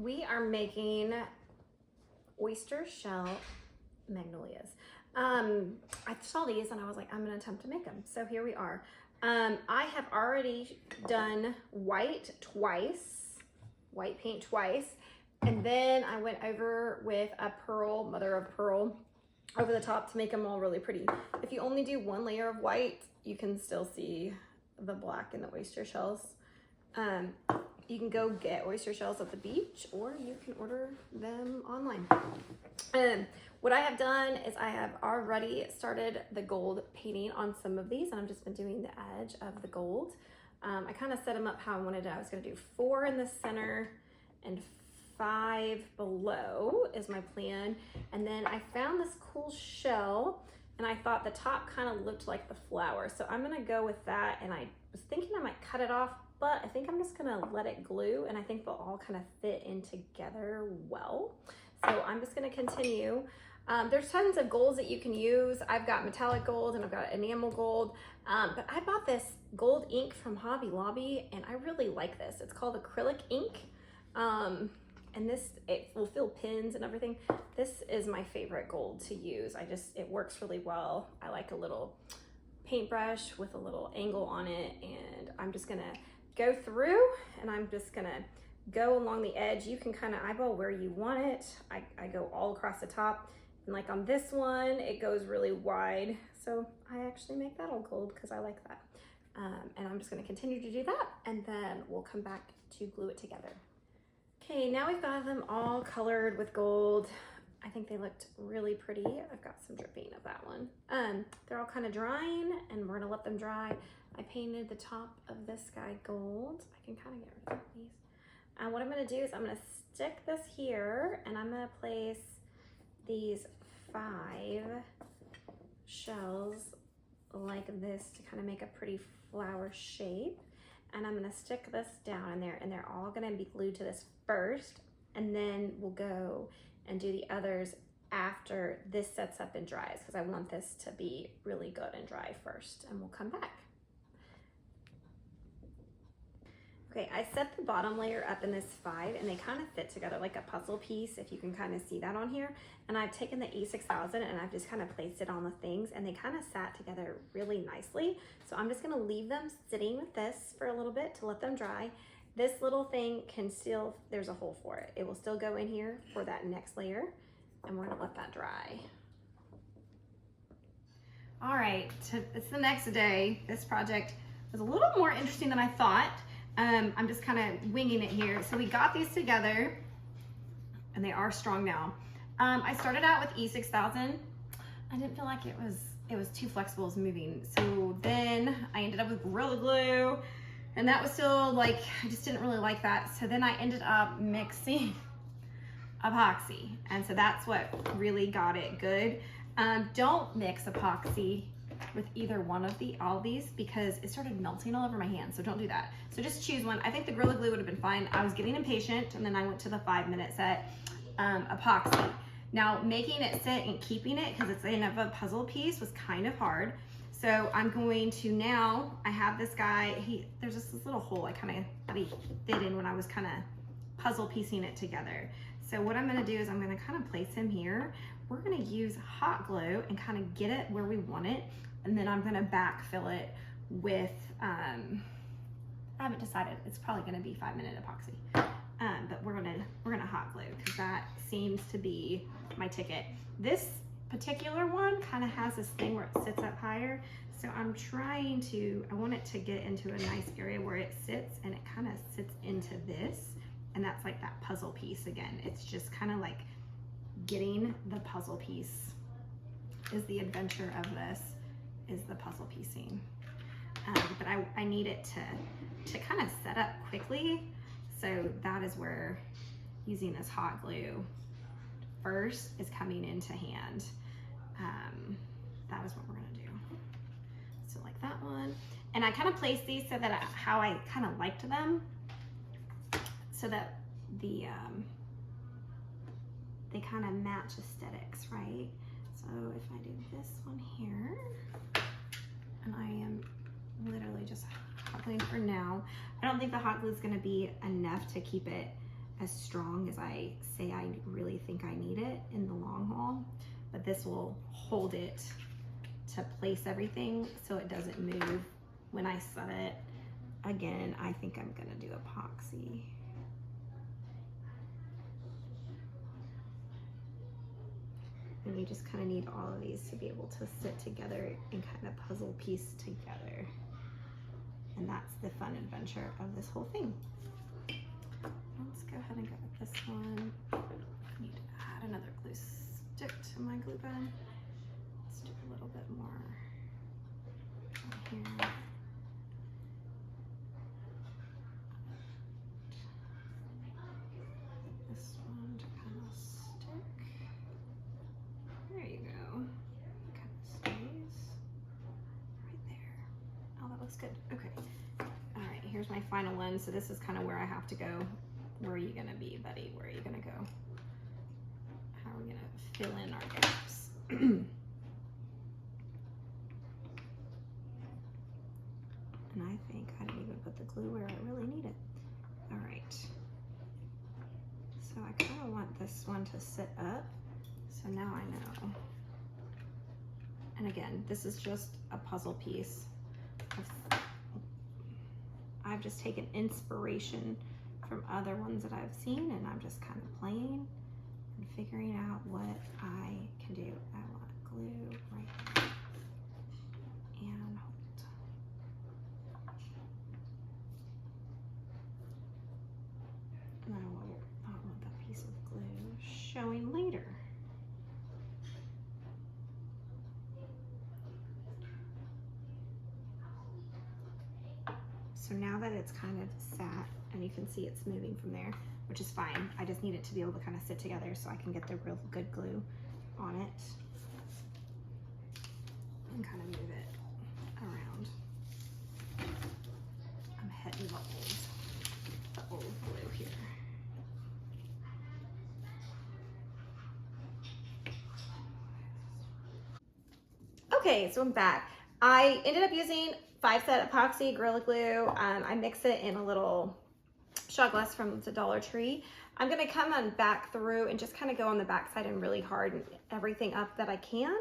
We are making oyster shell magnolias. I saw these and I was like, I'm gonna attempt to make them. So here we are. I have already done white paint twice. And then I went over with a pearl, mother of pearl, over the top to make them all really pretty. If you only do one layer of white, you can still see the black in the oyster shells. You can go get oyster shells at the beach, or you can order them online. What I have done is I have already started the gold painting on some of these, and I've just been doing the edge of the gold. I kind of set them up how I wanted it. I was going to do 4 in the center and 5 below is my plan. And then I found this cool shell and I thought the top kind of looked like the flower. So I'm gonna go with that, and I was thinking I might cut it off, but I think I'm just gonna let it glue, and I think they'll all kind of fit in together well. So I'm just gonna continue. There's tons of golds that you can use. I've got metallic gold and I've got enamel gold, but I bought this gold ink from Hobby Lobby and I really like this. It's called acrylic ink. And it will fill pins and everything. This is my favorite gold to use. It works really well. I like a little paintbrush with a little angle on it, and I'm just gonna go through and I'm just gonna go along the edge. You can kind of eyeball where you want it. I go all across the top, and like on this one, it goes really wide. So I actually make that all gold because I like that. And I'm just gonna continue to do that, and then we'll come back to glue it together. Okay, now we've got them all colored with gold. I think they looked really pretty. I've got some dripping of that one. They're all kind of drying, and we're gonna let them dry. I painted the top of this guy gold. I can kind of get rid of these. What I'm gonna do is I'm gonna stick this here, and I'm gonna place these 5 shells like this to kind of make a pretty flower shape. And I'm gonna stick this down in there, and they're all gonna be glued to this first, and then we'll go and do the others after this sets up and dries, because I want this to be really good and dry first, and we'll come back. Okay, I set the bottom layer up in this 5, and they kind of fit together like a puzzle piece, if you can kind of see that on here. And I've taken the E6000 and I've just kind of placed it on the things, and they kind of sat together really nicely. So I'm just gonna leave them sitting with this for a little bit to let them dry. This little thing can still, there's a hole for it. It will still go in here for that next layer, and we're gonna let that dry. All right, it's the next day. This project was a little more interesting than I thought. I'm just kind of winging it here. So we got these together, and they are strong now. I started out with E6000. I didn't feel like it was too flexible as moving. So then I ended up with Gorilla Glue, and that was still like, I just didn't really like that. So then I ended up mixing epoxy. And so that's what really got it good. Don't mix epoxy with either one of all these, because it started melting all over my hands. So don't do that. So just choose one. I think the Gorilla Glue would have been fine. I was getting impatient, and then I went to the 5-minute set epoxy. Now making it sit and keeping it, because it's enough of a puzzle piece, was kind of hard. So I'm going to now, I have this guy, there's just this little hole I kind of fit in when I was kind of puzzle piecing it together. So what I'm gonna do is I'm gonna kind of place him here. We're gonna use hot glue and kind of get it where we want it. And then I'm gonna backfill it with, I haven't decided, it's probably gonna be 5-minute epoxy. But we're gonna hot glue, because that seems to be my ticket. This particular one kind of has this thing where it sits up higher. So I'm trying to, I want it to get into a nice area where it sits, and it kind of sits into this. And that's like that puzzle piece again. It's just kind of like getting the puzzle piece is the adventure of this, is the puzzle piecing. But I need it to kind of set up quickly. So that is where using this hot glue first is coming into hand. That is what we're gonna do. So like that one. And I kind of placed these so that how I kind of liked them, so that they kind of match aesthetics, right? So if I do this one here, and I am literally just hot gluing for now. I don't think the hot glue is going to be enough to keep it as strong as I say I really think I need it in the long haul, but this will hold it to place everything so it doesn't move when I set it. Again, I think I'm gonna do epoxy. And you just kind of need all of these to be able to sit together and kind of puzzle piece together. And that's the fun adventure of this whole thing. Let's go ahead and go with this one. I need to add another glue stick to my glue gun. Let's do a little bit more here. This one to kind of stick. There you go. Kind of stays right there. Oh, that looks good. Okay. All right, here's my final one. So this is kind of where I have to go. Where are you gonna be, buddy? Where are you gonna go? How are we gonna fill in our gaps? And I think I didn't even put the glue where I really need it. All right. So I kind of want this one to sit up. So now I know. And again, this is just a puzzle piece. I've just taken inspiration from other ones that I've seen, and I'm just kind of playing and figuring out what I can do. I want glue right there and hold. And I don't want that piece of glue showing later. So now that it's kind of sat, and you can see it's moving from there, which is fine. I just need it to be able to kind of sit together so I can get the real good glue on it and kind of move it around. I'm hitting the old glue here. Okay, so I'm back. I ended up using 5-set epoxy Gorilla Glue. I mix it in a little shot glass from the Dollar Tree. I'm gonna come on back through and just kind of go on the back side and really harden everything up that I can.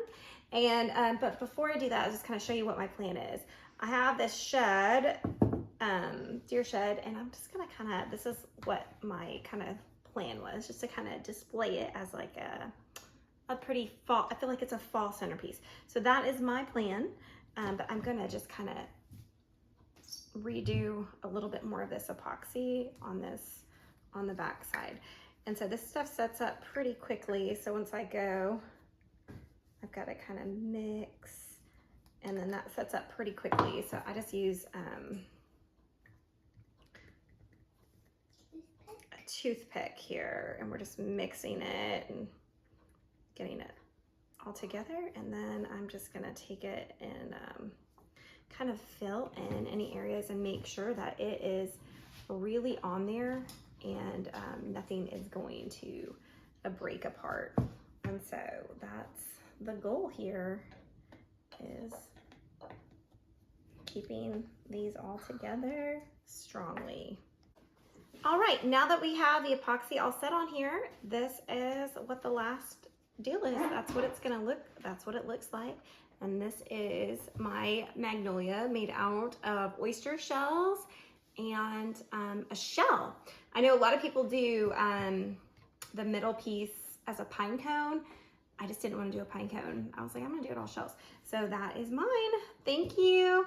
And but before I do that, I'll just kind of show you what my plan is. I have this shed, deer shed, and I'm just gonna kind of, this is what my kind of plan was, just to kind of display it as like a pretty fall, I feel like it's a fall centerpiece. So that is my plan, but I'm gonna just kind of redo a little bit more of this epoxy on the back side. And so this stuff sets up pretty quickly. So once I go, I've got to kind of mix, and then that sets up pretty quickly. So I just use a toothpick here, and we're just mixing it and getting it all together. And then I'm just gonna take it and kind of fill in any areas and make sure that it is really on there, and nothing is going to break apart. And so that's the goal here, is keeping these all together strongly. All right, now that we have the epoxy all set on here, this is what the last deal is. That's what it's gonna look, that's what it looks like. And this is my Magnolia made out of oyster shells and a shell. I know a lot of people do the middle piece as a pine cone. I just didn't want to do a pine cone. I was like, I'm gonna do it all shells. So that is mine. Thank you.